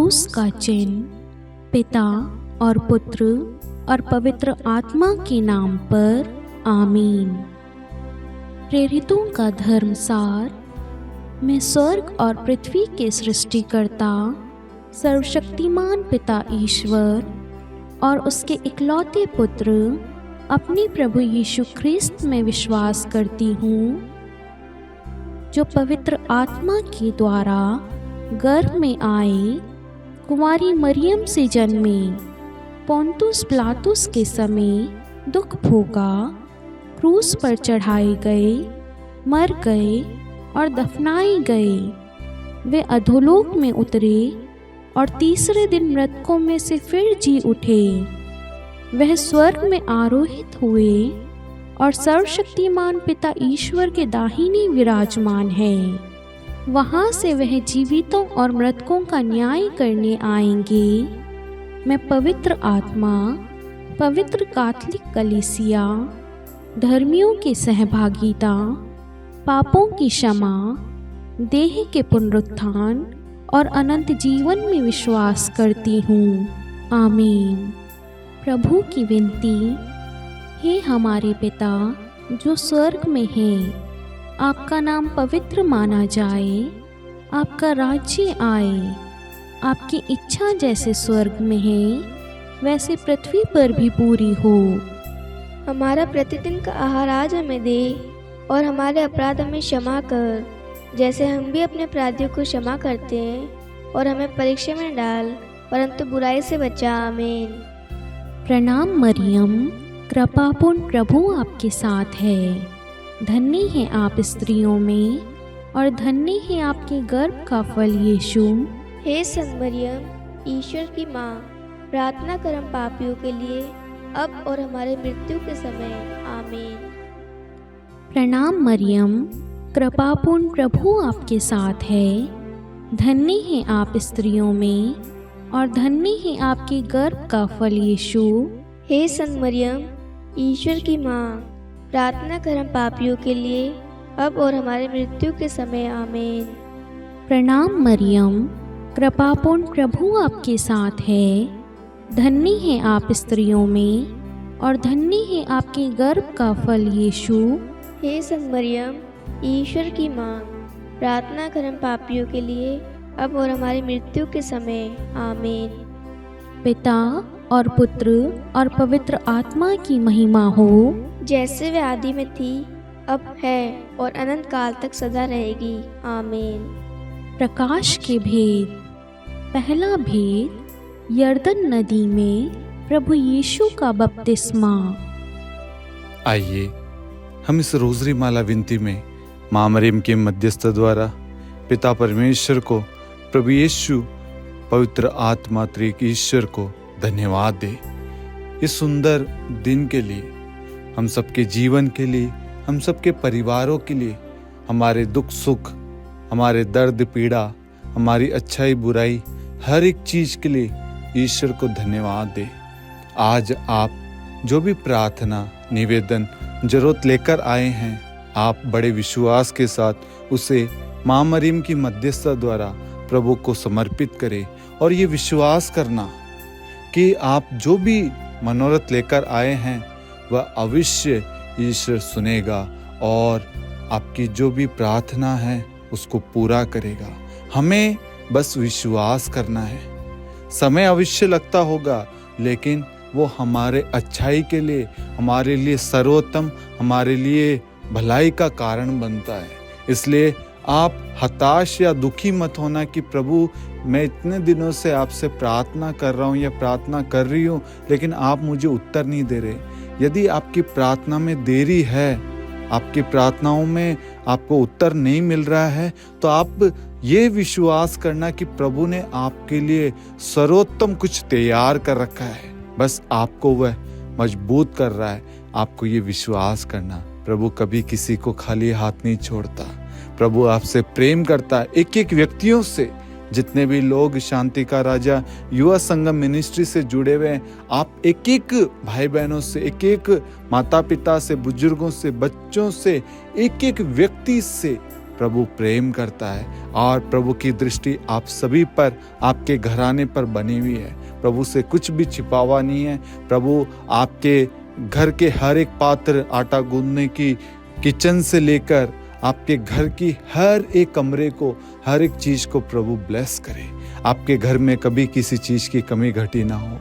क्रूस का चिन्ह पिता और पुत्र और पवित्र आत्मा के नाम पर आमीन। प्रेरितों का धर्मसार। मैं स्वर्ग और पृथ्वी के सृष्टिकर्ता सर्वशक्तिमान पिता ईश्वर और उसके इकलौते पुत्र अपने प्रभु यीशु ख्रिस्त में विश्वास करती हूँ, जो पवित्र आत्मा के द्वारा गर्भ में आए, कुंवारी मरियम से जन्मे, पोंतुस पिलातुस के समय दुख भोगा, क्रूस पर चढ़ाए गए, मर गए और दफनाए गए। वे अधोलोक में उतरे और तीसरे दिन मृतकों में से फिर जी उठे। वह स्वर्ग में आरोहित हुए और सर्वशक्तिमान पिता ईश्वर के दाहिने विराजमान है। वहाँ से वह जीवितों और मृतकों का न्याय करने आएंगे। मैं पवित्र आत्मा, पवित्र कैथोलिक कलीसिया, धर्मियों की सहभागिता, पापों की क्षमा, देह के पुनरुत्थान और अनंत जीवन में विश्वास करती हूँ। आमीन। प्रभु की विनती। हे हमारे पिता जो स्वर्ग में है, आपका नाम पवित्र माना जाए, आपका राज्य आए, आपकी इच्छा जैसे स्वर्ग में है वैसे पृथ्वी पर भी पूरी हो। हमारा प्रतिदिन का आहार आज हमें दे और हमारे अपराध हमें क्षमा कर, जैसे हम भी अपने अपराधियों को क्षमा करते हैं, और हमें परीक्षा में न डाल परंतु बुराई से बचा। आमीन। प्रणाम मरियम, कृपापूर्ण प्रभु आपके साथ है। धन्य है आप स्त्रियों में और धन्य है आपके गर्भ का फल यीशु। हे संत मरियम, ईश्वर की माँ, प्रार्थना कर हम पापियों के लिए, अब और हमारे मृत्यु के समय। आमीन। प्रणाम मरियम, कृपापूर्ण प्रभु आपके साथ है। धन्य है आप स्त्रियों में और धन्य है आपके गर्भ का फल यीशु। हे संत मरियम, ईश्वर की माँ, प्रार्थना कर हम पापियों के लिए, अब और हमारे मृत्यु के समय। आमीन। प्रणाम मरियम, कृपापूर्ण प्रभु आपके साथ है। धन्य है आप स्त्रियों में और धन्य है आपके गर्भ का फल यीशु। हे संत मरियम, ईश्वर की माँ, प्रार्थना कर हम पापियों के लिए, अब और हमारी मृत्यु के समय। आमीन। पिता और पुत्र और पवित्र आत्मा की महिमा हो, जैसे वे आदि में थी, अब है और अनंत काल तक सदा रहेगी। आमीन। प्रकाश के भेद। पहला भेद, यरदन नदी में प्रभु यीशु का बपतिस्मा। आइए हम इस रोजरी माला विनती में माँ मरियम के मध्यस्थ द्वारा पिता परमेश्वर को, प्रभु यीशु, पवित्र आत्मा त्रिएक ईश्वर को धन्यवाद दे। इस सुंदर दिन के लिए, हम सबके जीवन के लिए, हम सबके परिवारों के लिए, हमारे दुख सुख, हमारे दर्द पीड़ा, हमारी अच्छाई बुराई, हर एक चीज के लिए ईश्वर को धन्यवाद दे। आज आप जो भी प्रार्थना, निवेदन, जरूरत लेकर आए हैं, आप बड़े विश्वास के साथ उसे माँ मरियम की मध्यस्थता द्वारा प्रभु को समर्पित करें और ये विश्वास करना कि आप जो भी मनोरथ लेकर आए हैं वह अवश्य ईश्वर सुनेगा और आपकी जो भी प्रार्थना है उसको पूरा करेगा। हमें बस विश्वास करना है। समय अवश्य लगता होगा, लेकिन वो हमारे अच्छाई के लिए, हमारे लिए सर्वोत्तम, हमारे लिए भलाई का कारण बनता है। इसलिए आप हताश या दुखी मत होना कि प्रभु मैं इतने दिनों से आपसे प्रार्थना कर रहा हूँ या प्रार्थना कर रही हूँ, लेकिन आप मुझे उत्तर नहीं दे रहे। यदि आपकी प्रार्थना में देरी है, आपकी प्रार्थनाओं में आपको उत्तर नहीं मिल रहा है, तो आप ये विश्वास करना कि प्रभु ने आपके लिए सर्वोत्तम कुछ तैयार कर रखा है। बस आपको वह मजबूत कर रहा है। आपको ये विश्वास करना, प्रभु कभी किसी को खाली हाथ नहीं छोड़ता। प्रभु आपसे प्रेम करता है। एक एक व्यक्तियों से, जितने भी लोग शांति का राजा युवा संगम मिनिस्ट्री से जुड़े हुए हैं, आप एक एक भाई बहनों से, एक एक माता पिता से, बुजुर्गों से, बच्चों से, एक एक व्यक्ति से प्रभु प्रेम करता है और प्रभु की दृष्टि आप सभी पर, आपके घराने पर बनी हुई है। प्रभु से कुछ भी छिपावा नहीं है। प्रभु आपके घर के हर एक पात्र, आटा गूंदने की किचन से लेकर आपके घर की हर एक कमरे को, हर एक चीज को प्रभु ब्लेस करे। आपके घर में कभी किसी चीज की कमी घटी ना हो।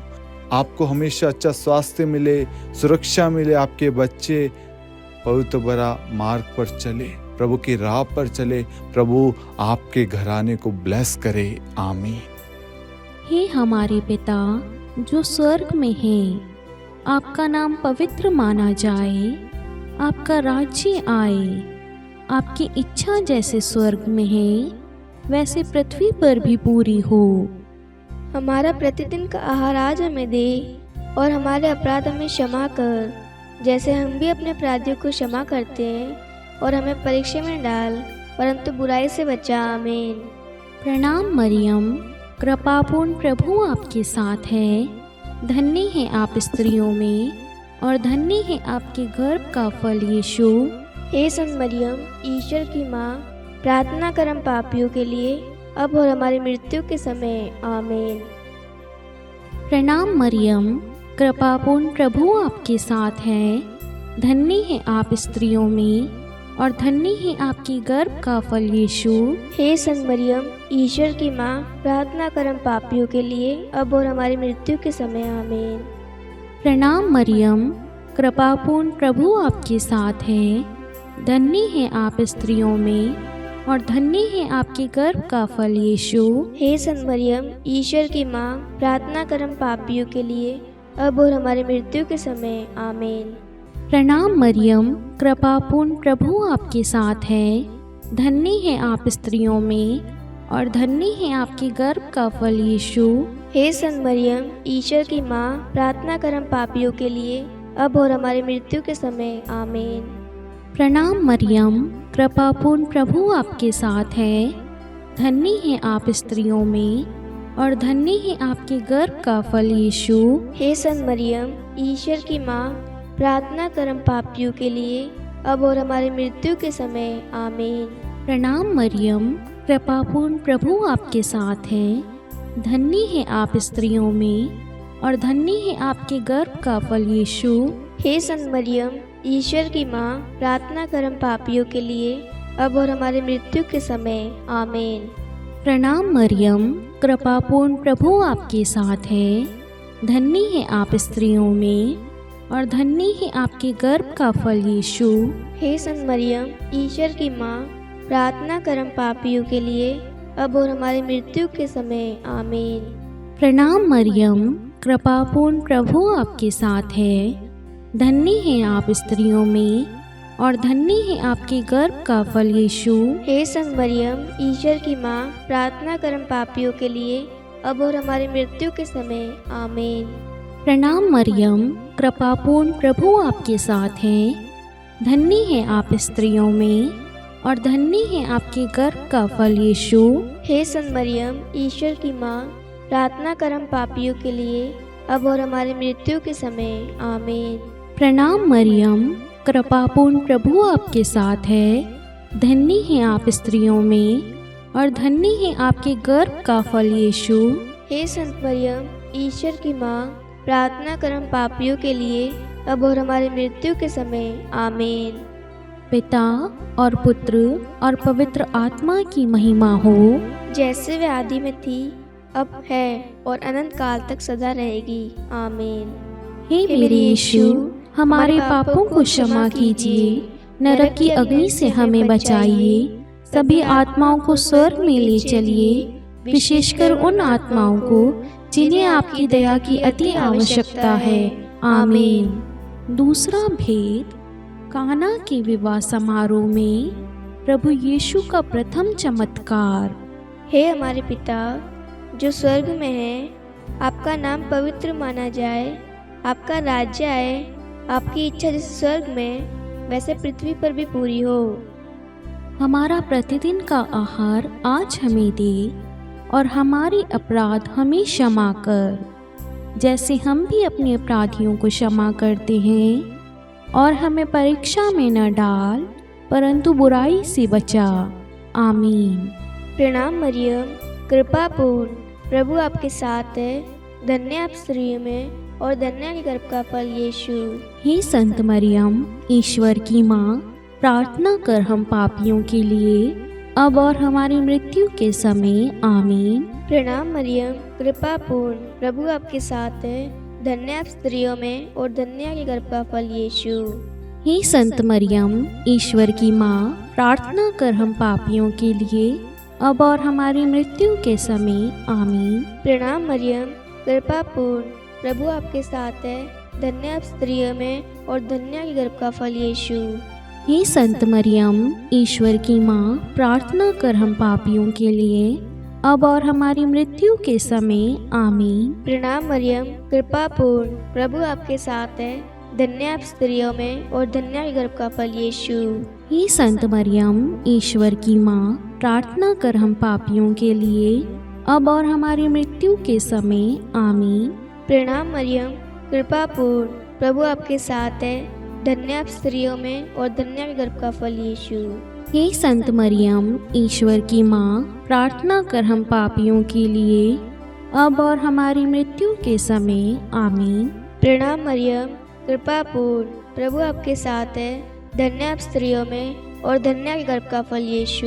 आपको हमेशा अच्छा स्वास्थ्य मिले, सुरक्षा मिले, आपके बच्चे पवित्र भरा मार्ग पर चले, प्रभु की राह पर चले। प्रभु आपके घराने को ब्लेस करे। आमीन। हे हमारे पिता जो स्वर्ग में है, आपका नाम पवित्र माना जाए, आपका राज्य आए, आपकी इच्छा जैसे स्वर्ग में है वैसे पृथ्वी पर भी पूरी हो। हमारा प्रतिदिन का आहार आज हमें दे और हमारे अपराध हमें क्षमा कर, जैसे हम भी अपने अपराधियों को क्षमा करते हैं, और हमें परीक्षा में डाल परंतु बुराई से बचा। आमीन। प्रणाम मरियम, कृपापूर्ण प्रभु आपके साथ है, धन्य है आप स्त्रियों में और धन्य है आपके गर्भ का फल यीशु। हे संत मरियम, ईश्वर की माँ, प्रार्थना कर हम पापियों के लिए अब और हमारी मृत्यु के समय। आमीन। प्रणाम मरियम, कृपापूर्ण प्रभु आपके साथ है, धन्य है आप स्त्रियों में और धन्य है आपकी गर्भ का फल यीशु। हे संत मरियम, ईश्वर की माँ, प्रार्थना कर हम पापियों के लिए अब और हमारी मृत्यु के समय। आमीन। प्रणाम मरियम, कृपापूर्ण प्रभु आपके साथ है, धन्य है आप स्त्रियों में और धन्य है आपके गर्भ का फल यीशु। हे संत मरियम, ईश्वर की माँ, प्रार्थना कर हम पापियों के लिए अब और हमारी मृत्यु के समय। आमीन। प्रणाम मरियम, कृपापूर्ण प्रभु आपके साथ है, धन्य है आप स्त्रियों में और धन्य है आपके गर्भ का फल यीशु। हे संत मरियम, ईश्वर की माँ, प्रार्थना कर हम पापियों के लिए अब और हमारी मृत्यु के समय। आमीन। प्रणाम मरियम, कृपापूर्ण प्रभु आपके साथ है, धन्य है आप स्त्रियों में और धन्य है आपके गर्भ का फल यीशु। हे संत मरियम, ईश्वर की माँ, प्रार्थना कर हम पापियों के लिए अब और हमारी मृत्यु के समय। आमीन। प्रणाम मरियम, कृपापूर्ण प्रभु आपके साथ है, धन्य है आप स्त्रियों में और धन्य है आपके गर्भ का फल यीशु। हे संत मरियम, ईश्वर की माँ, प्रार्थना कर हम पापियों के लिए अब और हमारी मृत्यु के समय। आमीन। प्रणाम मरियम, कृपापूर्ण प्रभु आपके साथ है, धन्य है आप स्त्रियों में और धन्य है आपके गर्भ का फल यीशु। हे संत मरियम, ईश्वर की माँ, प्रार्थना कर हम पापियों के लिए अब और हमारी मृत्यु के समय। आमीन। प्रणाम मरियम, कृपापूर्ण प्रभु आपके साथ है, धन्य है आप स्त्रियों में और धन्य है आपके गर्भ का फल यीशु। हे संत मरियम, ईश्वर की माँ, प्रार्थना कर हम पापियों के लिए अब और हमारी मृत्यु के समय। आमीन। प्रणाम मरियम, कृपापूर्ण प्रभु आपके साथ है, धन्य है आप स्त्रियों में और धन्य है आपके गर्भ का फल यीशु। हे संत मरियम, ईश्वर की माँ, प्रार्थना कर हम पापियों के लिए अब और हमारी मृत्यु के समय। आमीन। प्रणाम मरियम, कृपापूर्ण प्रभु आपके साथ है, धन्य है आप स्त्रियों में और धन्य है आपके गर्भ का फल यीशु। हे संत मरियम, ईश्वर की माँ, प्रार्थना कर हम पापियों के लिए अब और हमारी मृत्यु के समय। आमीन। पिता और पुत्र और पवित्र आत्मा की महिमा हो, जैसे वे आदि में थी, अब है और अनंत काल तक सदा रहेगी। आमीन। हे मेरे यीशु, हमारे पापों को क्षमा कीजिए, नरक की अग्नि से हमें बचाइए, सभी आत्माओं को स्वर्ग में ले चलिए, विशेषकर उन आत्माओं को जिन्हें आपकी दया की अति आवश्यकता है। आमीन। दूसरा भेद, काना के विवाह समारोह में प्रभु यीशु का प्रथम चमत्कार। हे हमारे पिता जो स्वर्ग में है, आपका नाम पवित्र माना जाए, आपका राज्य आए, आपकी इच्छा जैसे स्वर्ग में वैसे पृथ्वी पर भी पूरी हो। हमारा प्रतिदिन का आहार आज हमें दे और हमारे अपराध हमें क्षमा कर, जैसे हम भी अपने अपराधियों को क्षमा करते हैं, और हमें परीक्षा में न डाल परंतु बुराई से बचा। आमीन। प्रणाम मरियम, कृपा पूर्ण, प्रभु आपके साथ है। धन्य आप स्त्रियों में और धन्य आपके गर्भ का फल यीशु। हे संत मरियम, ईश्वर की माँ, प्रार्थना कर हम पापियों के लिए, अब और हमारी मृत्यु के समय। आमीन। प्रणाम मरियम, कृपा पूर्ण, प्रभु आपके साथ है। धन्य आप स्त्रियों में और धन्य आपके गर्भ का फल यीशु। हे संत मरियम, ईश्वर की माँ, प्रार्थना कर हम पापियों के लिए, अब और हमारी मृत्यु के समय। आमीन। प्रणाम मरियम, कृपा पूर्ण, प्रभु आपके साथ है। धन्य आप स्त्रियों में और धन्य आपके गर्भ का फल यीशु। हे संत मरियम, ईश्वर की माँ, प्रार्थना कर हम पापियों के लिए, अब और हमारी मृत्यु के समय। आमीन। प्रणाम मरियम, कृपा पूर्ण, प्रभु आपके साथ है। धन्य आप स्त्रियों में और धन्य आपके गर्भ का फल यीशु। हे संत मरियम, ईश्वर की माँ, प्रार्थना कर हम पापियों के लिए, अब और हमारी मृत्यु के समय। आमीन। प्रणाम मरियम, कृपा पूर्ण, प्रभु आपके साथ है। धन्य आप स्त्रियों में और धन्य आपके गर्भ का फल यीशु। हे संत मरियम, ईश्वर की माँ, प्रार्थना कर हम पापियों के लिए, अब और हमारी मृत्यु के समय। आमीन। प्रणाम मरियम, कृपा पूर्ण, प्रभु आपके साथ है। धन्य आप स्त्रियों में और धन्य आपके गर्भ का फल यीशु।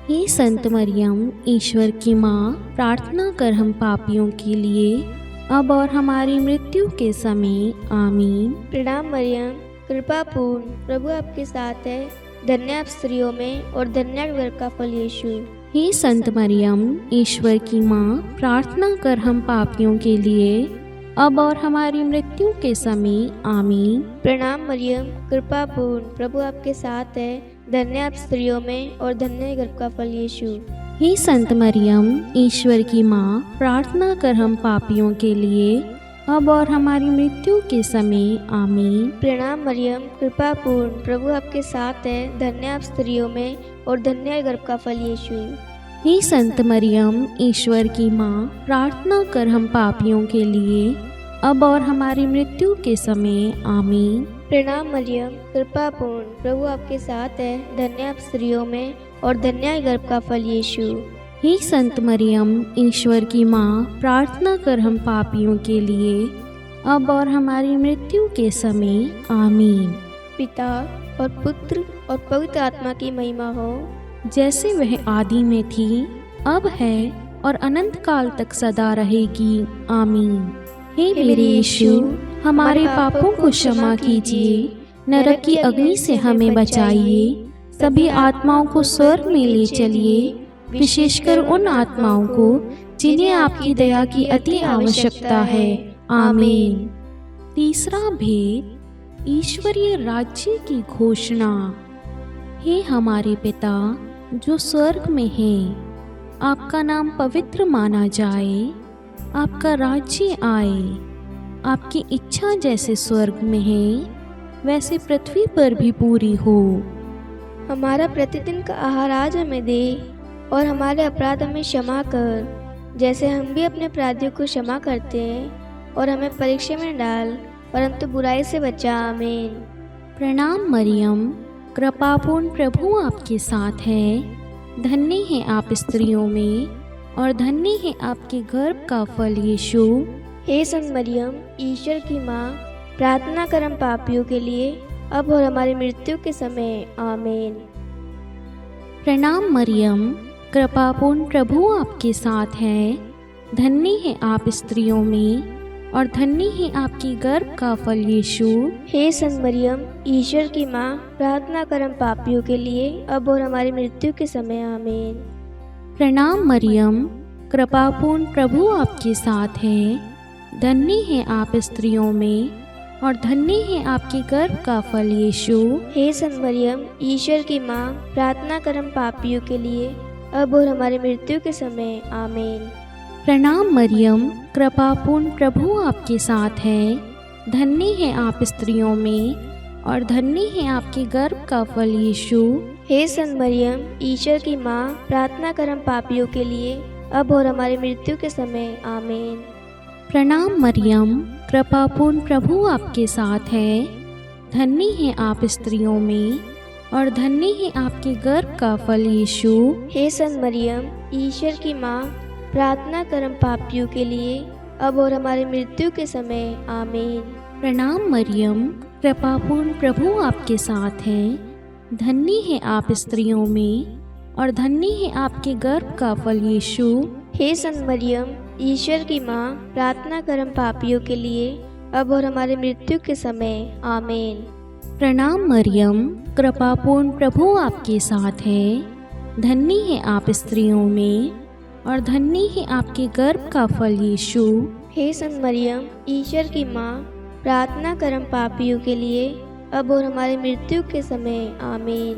हे संत मरियम, ईश्वर की माँ, प्रार्थना कर हम पापियों के लिए, अब और हमारी मृत्यु के समय। आमीन। प्रणाम मरियम, कृपा पूर्ण, प्रभु आपके साथ है। धन्य आप स्त्रियों में और धन्य आपके गर्भ का फल यीशु। हे संत मरियम, ईश्वर की माँ, प्रार्थना कर हम पापियों के लिए, अब और हमारी मृत्यु के समय। आमीन। प्रणाम मरियम, कृपा पूर्ण, प्रभु आपके साथ है। धन्य आप स्त्रियों में और धन्य आपके गर्भ का फल यीशु। हे संत मरियम, ईश्वर की माँ, प्रार्थना कर हम पापियों के लिए, अब और हमारी मृत्यु के समय। आमीन। प्रणाम मरियम, कृपा पूर्ण, प्रभु आपके साथ है। धन्य आप स्त्रियों में और धन्य आपके गर्भ का फल यीशु। हे संत मरियम, ईश्वर की माँ, प्रार्थना कर हम पापियों के लिए, अब और हमारी मृत्यु के समय। आमीन। प्रणाम मरियम, कृपा पूर्ण, प्रभु आपके साथ है। धन्य आप स्त्रियों में और धन्य आपके गर्भ का फल यीशु। हे संत मरियम, ईश्वर की माँ, प्रार्थना कर हम पापियों के लिए, अब और हमारी मृत्यु के समय। आमीन। पिता और पुत्र और पवित्र आत्मा की महिमा हो, जैसे वह आदि में थी, अब है और अनंत काल तक सदा रहेगी। आमीन। हे मेरे यीशु, हमारे पापों को क्षमा कीजिए, नरक की अग्नि से हमें बचाइए, सभी आत्माओं को स्वर्ग में ले चलिए, विशेषकर उन आत्माओं को जिन्हें आपकी दया की अति आवश्यकता है। आमीन। तीसरा भेद, ईश्वरीय राज्य की घोषणा। हे हमारे पिता जो स्वर्ग में है, आपका नाम पवित्र माना जाए, आपका राज्य आए, आपकी इच्छा जैसे स्वर्ग में है वैसे पृथ्वी पर भी पूरी हो। हमारा प्रतिदिन का आहार आज हमें दे और हमारे अपराध हमें क्षमा कर, जैसे हम भी अपने अपराधियों को क्षमा करते हैं, और हमें परीक्षा में डाल परंतु बुराई से बचा। आमीन। प्रणाम मरियम, कृपापूर्ण, प्रभु आपके साथ है। धन्य है आप स्त्रियों में और धन्य है आपके गर्भ का फल यीशु। हे संत मरियम, ईश्वर की माँ, प्रार्थना कर हम पापियों के लिए, अब और हमारी मृत्यु के समय। आमीन। प्रणाम मरियम, कृपापूर्ण, प्रभु आपके साथ है। धन्य है आप स्त्रियों में और धन्य है आपकी गर्भ का फल यीशु। हे संत मरियम, ईश्वर की माँ, प्रार्थना कर हम पापियों के लिए, अब और हमारी मृत्यु के समय। आमीन। प्रणाम मरियम, कृपापूर्ण, प्रभु आपके साथ है। धन्य है आप स्त्रियों में और धन्य है आपके गर्भ का फल यीशु। हे संत मरियम, ईश्वर की माँ, प्रार्थना कर हम पापियों के लिए, अब और हमारी मृत्यु के समय। आमीन। प्रणाम मरियम, कृपापूर्ण, प्रभु आपके साथ है। धन्य है आप स्त्रियों में और धन्य है आपके गर्भ का फल यीशु। हे संत मरियम, ईश्वर की माँ, प्रार्थना कर हम पापियों के लिए, अब और हमारी मृत्यु के समय। आमीन। प्रणाम मरियम, कृपापूर्ण, प्रभु आपके साथ है। धन्य है आप स्त्रियों में और धन्य है आपके गर्भ का फल यीशु। हे संत मरियम, ईश्वर की माँ, प्रार्थना कर हम पापियों के लिए, अब और हमारी मृत्यु के समय। आमीन। प्रणाम मरियम, कृपापूर्ण प्रभु आपके साथ हैं। धन्य है आप स्त्रियों में और धन्य है आपके गर्भ का फल यीशु। हे संत मरियम, ईश्वर की माँ, प्रार्थना कर हम पापियों के लिए, अब और हमारे मृत्यु के समय। आमीन। प्रणाम मरियम, कृपापूर्ण प्रभु आपके साथ हैं। धन्य है आप स्त्रियों में और धन्य है आपके गर्भ का फल यीशु। हे संत मरियम, ईश्वर की माँ, प्रार्थना कर हम पापियों के लिए, अब और हमारी मृत्यु के समय। आमीन।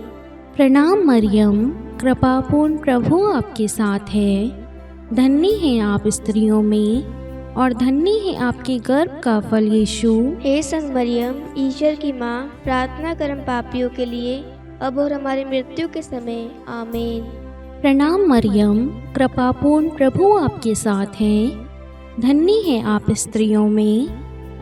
प्रणाम मरियम, कृपापूर्ण प्रभु आपके साथ है। धन्य है आप स्त्रियों में और धन्य है आपके गर्भ का फल यीशु। हे संत मरियम, ईश्वर की माँ, प्रार्थना कर हम पापियों के लिए, अब और हमारी मृत्यु के समय। आमीन। प्रणाम मरियम, कृपापूर्ण प्रभु आपके साथ हैं। धन्य है आप स्त्रियों में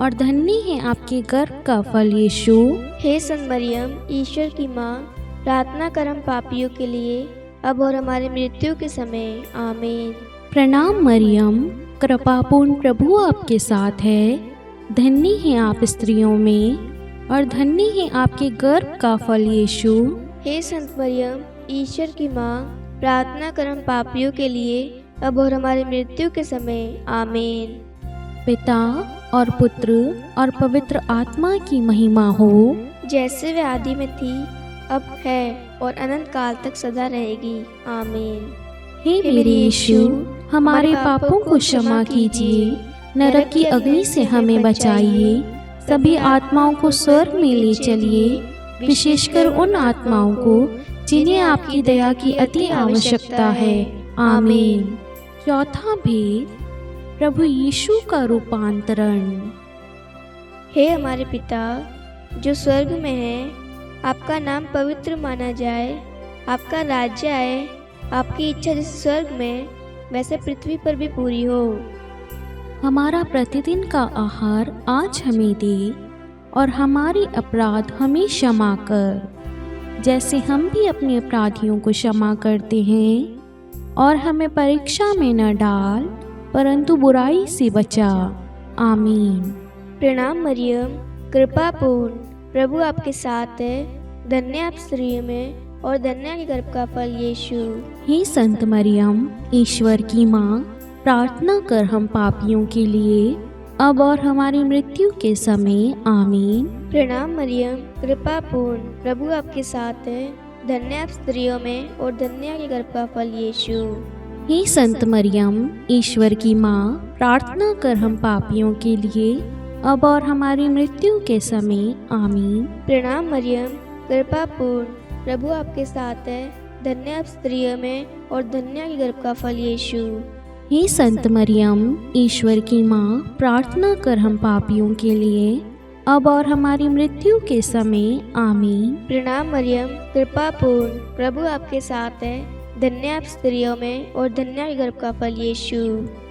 और धन्य है आपके गर्भ का फल यीशु। हे संत मरियम, ईश्वर की माँ, प्रार्थना कर हम पापियों के लिए, अब और हमारी मृत्यु के समय। आमीन। प्रणाम मरियम, कृपापूर्ण प्रभु आपके साथ है। धन्य है आप स्त्रियों में और धन्य है आपके गर्भ का फल यीशु। हे संत मरियम, ईश्वर की माँ, प्रार्थना कर हम पापियों के लिए, अब और हमारी मृत्यु के समय। आमीन। पिता और पुत्र और पवित्र आत्मा की महिमा हो, जैसे वे आदि में थी, अब है और अनंत काल तक सदा रहेगी। आमीन। हे मेरे यीशु, हमारे पापों को क्षमा कीजिए, नरक की अग्नि से हमें बचाइए, सभी आत्माओं को स्वर्ग में ले चलिए, विशेषकर उन आत्माओं को जिन्हें आपकी दया की अति आवश्यकता है। आमीन। चौथा भेद, प्रभु यीशु का रूपांतरण। हे हमारे पिता जो स्वर्ग में है, आपका नाम पवित्र माना जाए, आपका राज्य आए, आपकी इच्छा जैसे स्वर्ग में वैसे पृथ्वी पर भी पूरी हो। हमारा प्रतिदिन का आहार आज हमें दे और हमारे अपराध हमें क्षमा कर, जैसे हम भी अपने अपराधियों को क्षमा करते हैं, और हमें परीक्षा में न डाल परंतु बुराई से बचा। आमीन। प्रणाम मरियम, कृपा पूर्ण, प्रभु आपके साथ है। धन्य आप स्त्रियों में और धन्य के गर्भ का फल यीशु। हे संत मरियम, ईश्वर की माँ, प्रार्थना कर हम पापियों के लिए, अब और हमारी मृत्यु के समय। आमीन। प्रणाम मरियम, कृपा पूर्ण, प्रभु आपके साथ है। धन्य आप स्त्रियों में और धन्य के गर्भ का फल यीशु। हे संत मरियम, ईश्वर की माँ, प्रार्थना कर हम पापियों के लिए, अब और हमारी मृत्यु के समय। आमीन। प्रणाम मरियम, कृपा पूर्ण, प्रभु आपके साथ है। धन्य आप स्त्रियों में और धन्य के गर्भ का फल यीशु। हे संत मरियम, ईश्वर की माँ, प्रार्थना कर हम पापियों के लिए, अब और हमारी मृत्यु के समय। आमीन। प्रणाम मरियम, कृपा पूर्ण, प्रभु आपके साथ है। धन्य आप स्त्रियों में और धन्य के गर्भ का फल यीशु।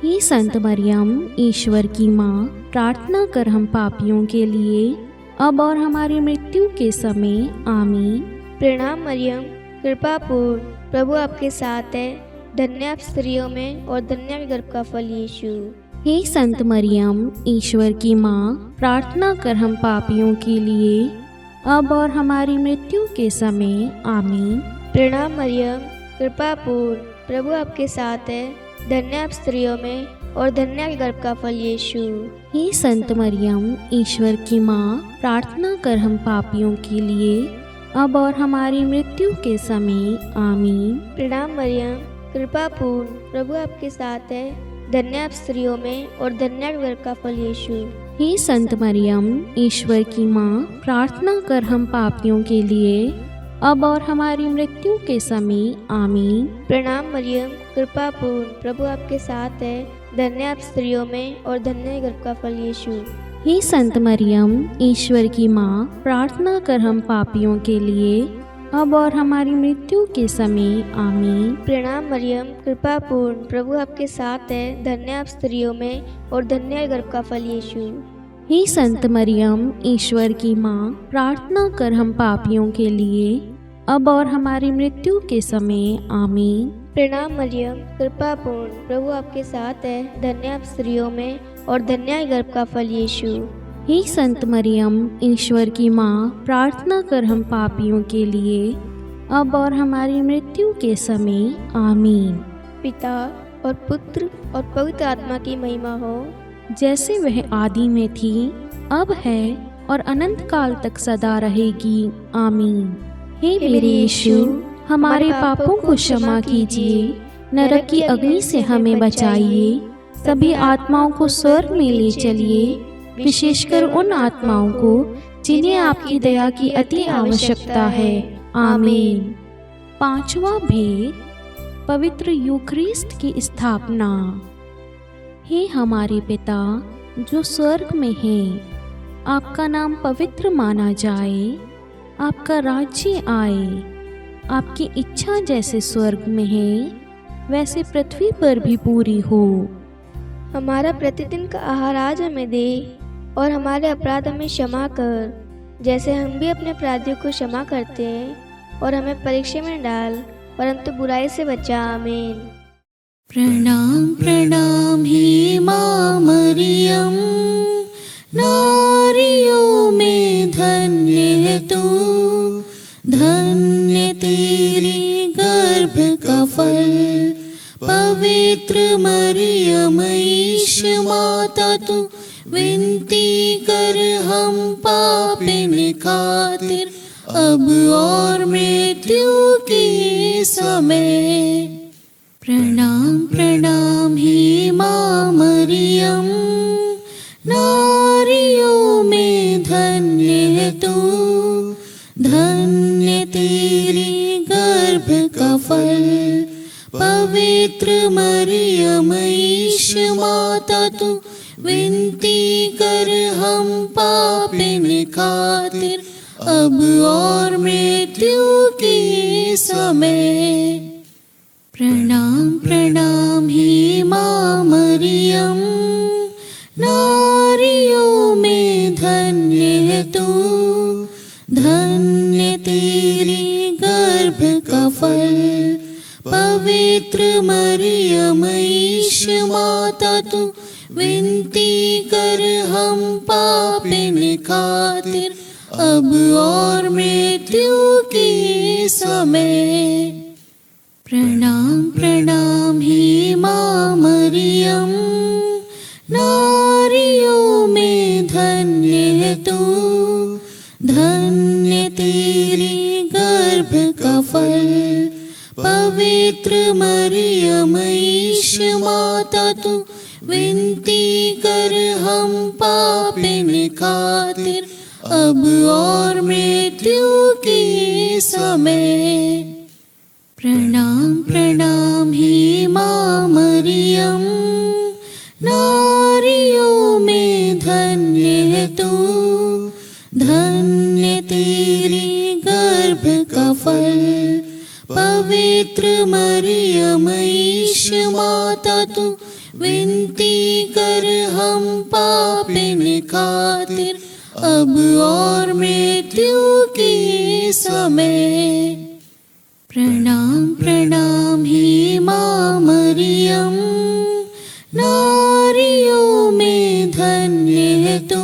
हे संत मरियम, ईश्वर की माँ, प्रार्थना कर हम पापियों के लिए, अब और हमारी मृत्यु के समय। आमीन। प्रणाम मरियम, कृपा पूर्ण, प्रभु आपके साथ है। धन्य आप स्त्रियों में और धन्य के गर्भ का फल यीशु। हे संत मरियम, ईश्वर की माँ, प्रार्थना कर हम पापियों के लिए, अब और हमारी मृत्यु के समय। आमीन। प्रणाम मरियम, कृपा पूर्ण, प्रभु आपके साथ है। धन्य आप स्त्रियों में और धन्य के गर्भ का फल यीशु। हे संत मरियम, ईश्वर की माँ, प्रार्थना कर हम पापियों के लिए, अब और हमारी मृत्यु के समय। आमीन। प्रणाम मरियम, कृपा पूर्ण, प्रभु आपके साथ है। धन्य आप स्त्रियों में और धन्य के गर्भ का फल यीशु। हे संत मरियम, ईश्वर की माँ, प्रार्थना कर हम पापियों के लिए, अब और हमारी मृत्यु के समय। आमीन। प्रणाम मरियम, कृपा पूर्ण, प्रभु आपके साथ है। धन्य आप स्त्रियों में और धन्य के गर्भ का फल यीशु। हे संत मरियम, ईश्वर की माँ, प्रार्थना कर हम पापियों के लिए, अब और हमारी मृत्यु के समय। आमीन। प्रणाम मरियम, कृपा पूर्ण, प्रभु आपके साथ है। धन्य आप स्त्रियों में और धन्य के गर्भ का फल यीशु। हे संत मरियम, ईश्वर की माँ, प्रार्थना कर हम पापियों के लिए, अब और हमारी मृत्यु के समय आमीन। प्रणाम मरियम, कृपा पूर्ण, प्रभु आपके साथ है। धन्य आप स्त्रियों में और धन्य है गर्भ का फल यीशु। हे संत मरियम, ईश्वर की माँ, प्रार्थना कर हम पापियों के लिए, अब और हमारी मृत्यु के समय आमीन। पिता और पुत्र और पवित्र आत्मा की महिमा हो, जैसे वह आदि में थी, अब है और अनंत काल तक सदा रहेगी आमीन। हे मेरे यीशु, हमारे पापों को क्षमा कीजिए, नरक की अग्नि से हमें बचाइए, सभी आत्माओं को स्वर्ग में ले चलिए, विशेषकर उन आत्माओं को जिन्हें आपकी दया की अति आवश्यकता है आमीन। पांचवा भेद, पवित्र यूखरिस्ट की स्थापना। हे हमारे पिता जो स्वर्ग में है, आपका नाम पवित्र माना जाए, आपका राज्य आए, आपकी इच्छा जैसे स्वर्ग में है वैसे पृथ्वी पर भी पूरी हो। हमारा प्रतिदिन का आहार आज हमें दे, और हमारे अपराध हमें क्षमा कर, जैसे हम भी अपने अपराधियों को क्षमा करते हैं, और हमें परीक्षा में डाल, परंतु बुराई से बचा आमीन। प्रणाम प्रणाम हे माँ मरियम, नारियों में धन्य है तू, धन्य तेरे गर्भ का फल। पवित्र मरियम ईश माता तू, विनती कर हम पापिन खातिर, अब और मृत्यु के समय। प्रणाम प्रणाम हे माँ मरियम, नारियों में धन्य है तू, धन्य तेरे गर्भ का फल। पवित्र मरियम ईश माता तू, विनती कर हम पापिन खातिर, अब और मृत्यु के समय। प्रणाम प्रणाम हे माँ मरियम, नारियों में धन्य है तू, धन्य तेरे गर्भ का फल। पवित्र मरियम ईश माता तू, विनती कर हम पापिन खातिर, अब और मृत्यु के समय। प्रणाम प्रणाम हे माँ मरियम, नारियों में धन्य है तू, धन्य तेरे गर्भ का फल। पवित्र मरियम ईश माता तू, विनती कर हम पापिन खातिर, अब और मृत्यु के समय। प्रणाम प्रणाम हे माँ मरियम, नारियों में धन्य है तू, धन्य तेरे गर्भ का फल। पवित्र मरियम ईश माता तू, विनती कर हम पापिन खातिर, अब और मृत्यु के समय। प्रणाम प्रणाम हे माँ मरियम, नारियों में धन्य है तू,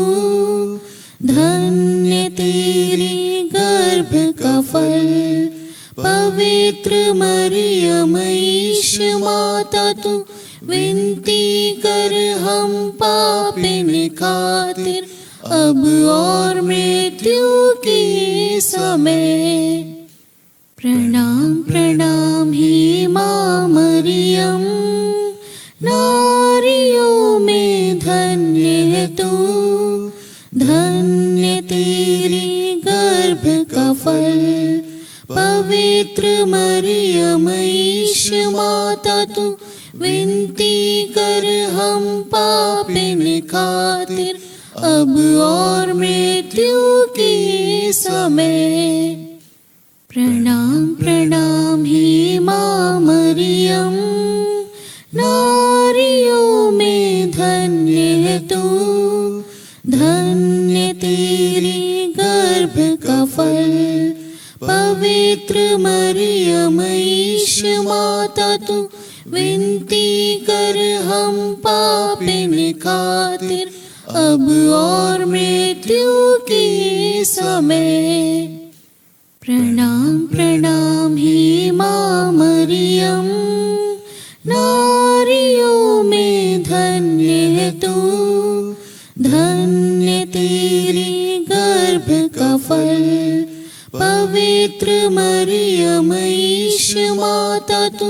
धन्य तेरे गर्भ का फल। पवित्र मरियम ईश माता तू, विनती कर हम पापिन खातिर, अब और मृत्यु के समय। प्रणाम प्रणाम हे माँ मरियम, नारियों में धन्य है तू, धन्य तेरे गर्भ का फल। पवित्र मरियम ईश माता तू, विनती कर हम पापिन खातिर, अब और मृत्यु के समय। प्रणाम प्रणाम हे माँ मरियम, नारियों में धन्य है तू, धन्य तेरे गर्भ का फल। पवित्र मरियम ईश माता तू विनती कर हम पापिन खातिर अब और मृत्यु के समय। प्रणाम प्रणाम हे माँ मरियम, नारियों में धन्य है तू, धन्य तेरे गर्भ का फल। पवित्र मरियम ईश माता तू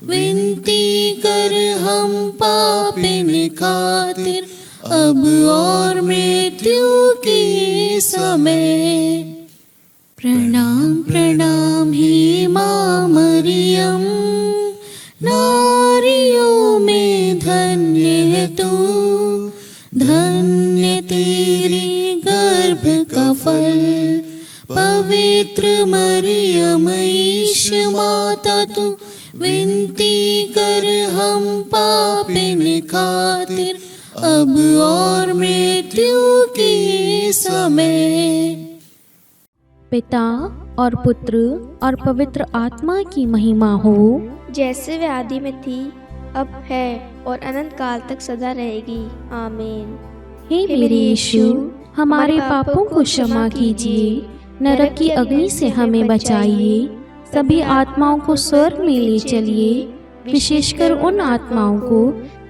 विनती कर हम पापिन खातिर अब और मृत्यु के समय। प्रणाम प्रणाम हे माँ मरियम, नारियों में धन्य है तू, धन्य तेरे गर्भ का फल। पवित्र मरियम ईश माता तू विनती कर हम पापिन खातिर अब और मृत्यु के समय। पिता और पुत्र और पवित्र आत्मा की महिमा हो, जैसे वे आदि में थी, अब है और अनंत काल तक सदा रहेगी। आमीन। हे मेरे यीशु, हमारे पापों को क्षमा कीजिए, नरक की अग्नि से हमें बचाइए, सभी आत्माओं को स्वर्ग में ले चलिए, विशेषकर उन आत्माओं को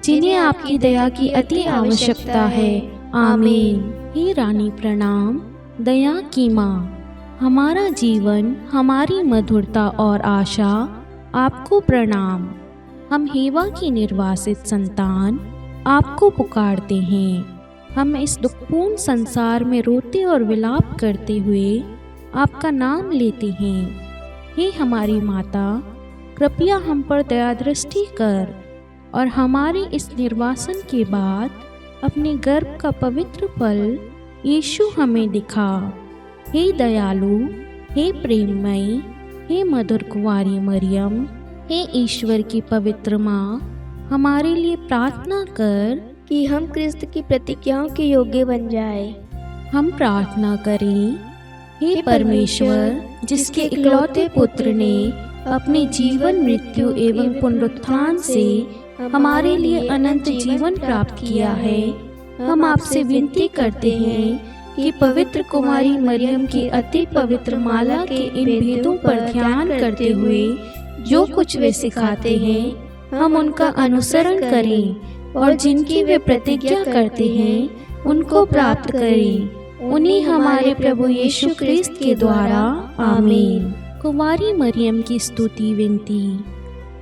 जिन्हें आपकी दया की अति आवश्यकता है। आमीन। हे रानी प्रणाम, दया की माँ, हमारा जीवन, हमारी मधुरता और आशा, आपको प्रणाम। हम हेवा की निर्वासित संतान आपको पुकारते हैं। हम इस दुखपूर्ण संसार में रोते और विलाप करते हुए आपका नाम लेते हैं। हे हमारी माता, कृपया हम पर दया दृष्टि कर और हमारे इस निर्वासन के बाद अपने गर्भ का पवित्र फल यीशु हमें दिखा। हे दयालु, हे प्रेममयी, हे मधुर कुंवारी मरियम, हे ईश्वर की पवित्र माँ, हमारे लिए प्रार्थना कर कि हम कृष्ण की प्रतिज्ञाओं के योग्य बन जाए। हम प्रार्थना करें। हे परमेश्वर, जिसके इकलौते पुत्र ने अपने जीवन, मृत्यु एवं पुनरुत्थान से हमारे लिए अनंत जीवन प्राप्त किया है, हम आपसे विनती करते हैं कि पवित्र कुमारी मरियम की अति पवित्र माला के इन भेदों पर ध्यान करते हुए जो कुछ वे सिखाते हैं, हम उनका अनुसरण करें और जिनकी वे प्रतिज्ञा करते हैं उनको प्राप्त करें। उन्हीं हमारे प्रभु यीशु क्रिस्त के द्वारा। आमीन। कुमारी मरियम की स्तुति विनती।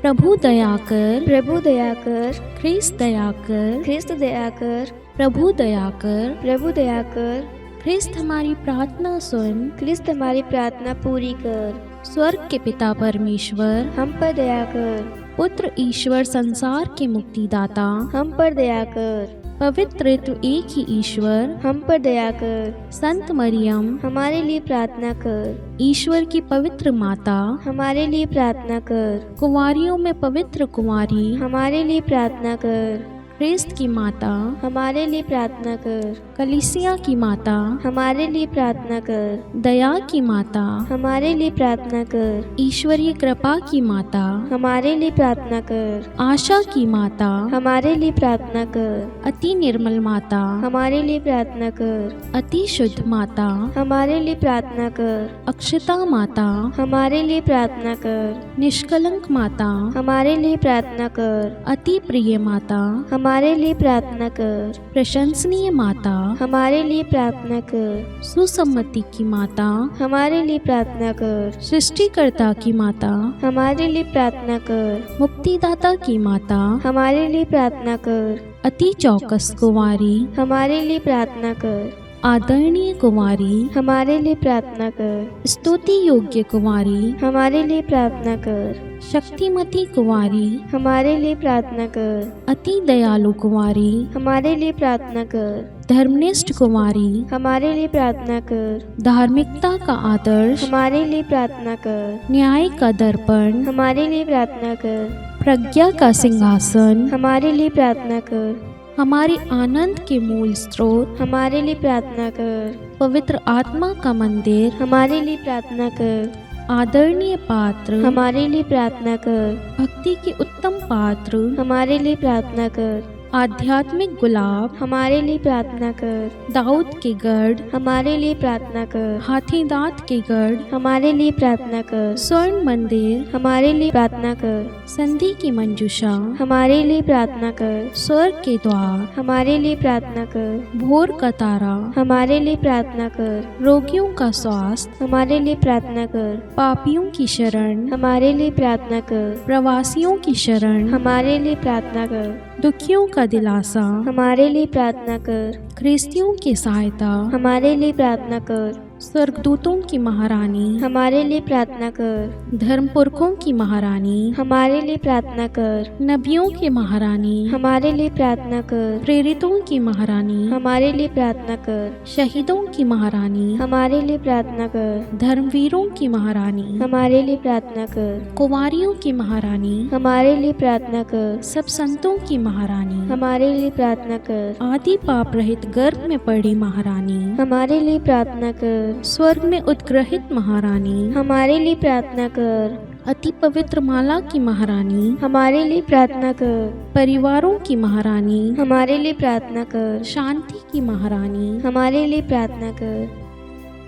प्रभु दया कर, प्रभु दया कर, ख्रिस्त दया कर, ख्रिस्त दया कर, प्रभु दया कर, प्रभु दया कर, ख्रिस्त हमारी प्रार्थना सुन, ख्रिस्त हमारी प्रार्थना पूरी कर। स्वर्ग के पिता परमेश्वर, हम पर दया कर। पुत्र ईश्वर, संसार के मुक्तिदाता, हम पर दया कर। पवित्र तो एक ही ईश्वर, हम पर दया कर। संत मरियम, हमारे लिए प्रार्थना कर। ईश्वर की पवित्र माता, हमारे लिए प्रार्थना कर। कुंवारियों में पवित्र कुंवारी, हमारे लिए प्रार्थना कर। ख्रिस्त की माता, हमारे लिए प्रार्थना कर। कलीसिया की माता, हमारे लिए प्रार्थना कर। दया की माता, हमारे लिए प्रार्थना कर। ईश्वरीय कृपा की माता, हमारे लिए प्रार्थना कर। आशा की माता, हमारे लिए प्रार्थना कर। अति निर्मल माता, हमारे लिए प्रार्थना कर। अति शुद्ध माता, हमारे लिए प्रार्थना कर। अक्षता माता, हमारे लिए प्रार्थना कर। निष्कलंक माता, हमारे लिए प्रार्थना कर। अति प्रिय माता, हमारे लिए प्रार्थना कर। प्रशंसनीय माता, हमारे लिए प्रार्थना कर। सुसम्मति की माता, हमारे लिए प्रार्थना कर। सृष्टिकर्ता की माता, हमारे लिए प्रार्थना कर। मुक्तिदाता की माता, हमारे लिए प्रार्थना कर। अति चौकस कुंवारी, हमारे लिए प्रार्थना कर। आदरणीय कुंवारी, हमारे लिए प्रार्थना कर। स्तुति योग्य कुंवारी, हमारे लिए प्रार्थना कर। शक्तिमती कुंवारी, हमारे लिए प्रार्थना कर। अति दयालु कुंवारी, हमारे लिए प्रार्थना कर। धर्मनिष्ठ कुंवारी, हमारे लिए प्रार्थना कर। धार्मिकता का आदर्श, हमारे लिए प्रार्थना कर। न्याय का दर्पण, हमारे लिए प्रार्थना कर। प्रज्ञा का सिंहासन, हमारे लिए प्रार्थना कर। हमारे आनंद के मूल स्रोत, हमारे लिए प्रार्थना कर। पवित्र आत्मा का मंदिर, हमारे लिए प्रार्थना कर। आदरणीय पात्र, हमारे लिए प्रार्थना कर। भक्ति के उत्तम पात्र, हमारे लिए प्रार्थना कर। आध्यात्मिक गुलाब, हमारे लिए प्रार्थना कर। दाऊद के गढ़, हमारे लिए प्रार्थना कर। हाथी दांत के गढ़, हमारे लिए प्रार्थना कर। स्वर्ण मंदिर, हमारे लिए प्रार्थना कर। संधि की मंजूषा, हमारे लिए प्रार्थना कर। स्वर्ग के द्वार, हमारे लिए प्रार्थना कर। भोर का तारा, हमारे लिए प्रार्थना कर। रोगियों का स्वास्थ्य, हमारे लिए प्रार्थना कर। पापियों की शरण, हमारे लिए प्रार्थना कर। प्रवासियों की शरण, हमारे लिए प्रार्थना कर। दुखियों का दिलासा, हमारे लिए प्रार्थना कर। ख्रिस्तियों की सहायता, हमारे लिए प्रार्थना कर। स्वर्गदूतों की महारानी, हमारे लिए प्रार्थना कर। धर्मपुरखों की महारानी, हमारे लिए प्रार्थना कर। नबियों की महारानी, हमारे लिए प्रार्थना कर। प्रेरितों की महारानी, हमारे लिए प्रार्थना कर। शहीदों की महारानी, हमारे लिए प्रार्थना कर। धर्मवीरों की महारानी, हमारे लिए प्रार्थना कर। कुंवारियों की महारानी, हमारे लिए प्रार्थना कर। सब संतों की महारानी, हमारे लिए प्रार्थना कर। आदि पाप रहित गर्भ में पड़ी महारानी, हमारे लिए प्रार्थना कर। स्वर्ग में उत्ग्रहित महारानी, हमारे लिए प्रार्थना कर। अति पवित्र माला की महारानी, हमारे लिए प्रार्थना कर। परिवारों की महारानी, हमारे लिए प्रार्थना कर। शांति की महारानी, हमारे लिए प्रार्थना कर।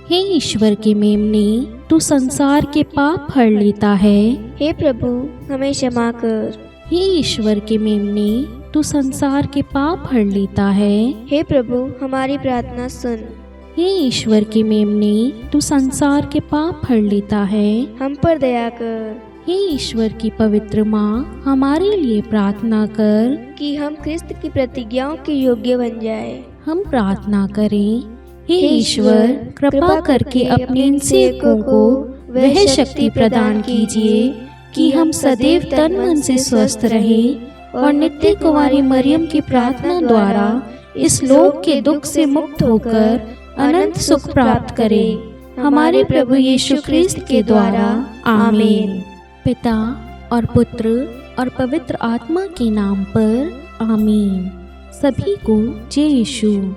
हे ईश्वर के मेमने, तू संसार के पाप हर लेता है। हे प्रभु, हमें क्षमा कर। हे ईश्वर के मेमने, तू संसार के पाप हर लेता है। हे प्रभु, हमारी प्रार्थना सुन। हे ईश्वर के मेमने, तू संसार के पाप हर लेता है। हम पर दया कर। हे ईश्वर की पवित्र माँ, हमारे लिए प्रार्थना कर कि हम ख्रिस्त की प्रतिज्ञाओं के योग्य बन जाए। हम प्रार्थना करें। हे ईश्वर, कृपा करके अपने इन सेवकों को वह शक्ति प्रदान कीजिए कि हम सदैव तन मन से स्वस्थ रहें और नित्य कुंवारी मरियम की प्रार्थना द्वारा इस लोक के दुख से मुक्त होकर अनंत सुख प्राप्त करें। हमारे प्रभु यीशु ख्रिस्त के द्वारा। आमीन। पिता और पुत्र और पवित्र आत्मा के नाम पर। आमीन। सभी को जय यीशु।